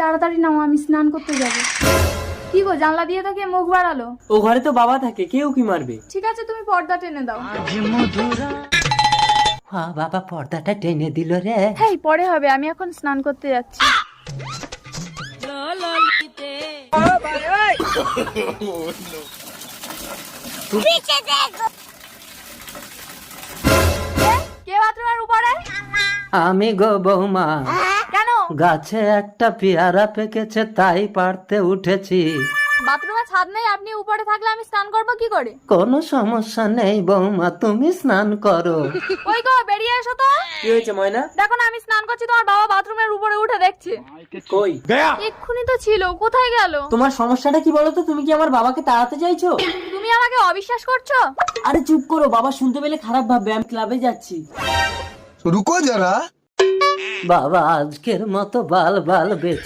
তাড়াতাড়ি নাও, আমি স্নান করতে যাবো। কি গো, জানলা দিয়ে তো কে মুখ বাড়ালো? ও ঘরে তো বাবা থাকে, কেউ কি মারবে? ঠিক আছে, তুমি পর্দা টেনে দাও। বাবা পর্দাটা টেনে দিল রে। হ্যাঁ, পরে হবে, আমি এখন স্নান করতে যাচ্ছি। কে বাথরুমের উপরে? আমি গো বৌমা, কেন? গাছে একটা পেয়ারা পেকেছে তাই পারতে উঠেছি। বাথরুমে ছাদ নেই, আপনি উপরে থাকলে আমি স্নান করবো কি করে? কোনো সমস্যা নেই বৌমা, তুমি স্নান করো। ওই গো, বেরিয়ে এসো তো। কি হয়েছে ময়না? দেখো না, আমি স্নান করছি, তোমার বাবা বাথরুমের উপরে উঠে দেখছে। কই? এক্ষুনি তো ছিল, কোথায় গেল? তোমার সমস্যাটা কি বলো তো? তুমি কি আমার বাবাকে তাড়াতে চাইছো? তুমি আমাকে অবিশ্বাস করছো? আরে চুপ করো, বাবা শুনতে পেলে খারাপ ভাববে। আমি ক্লাবে যাচ্ছি। रुको जरा। বাবা আজকের মতো বাল বাল বেঁচে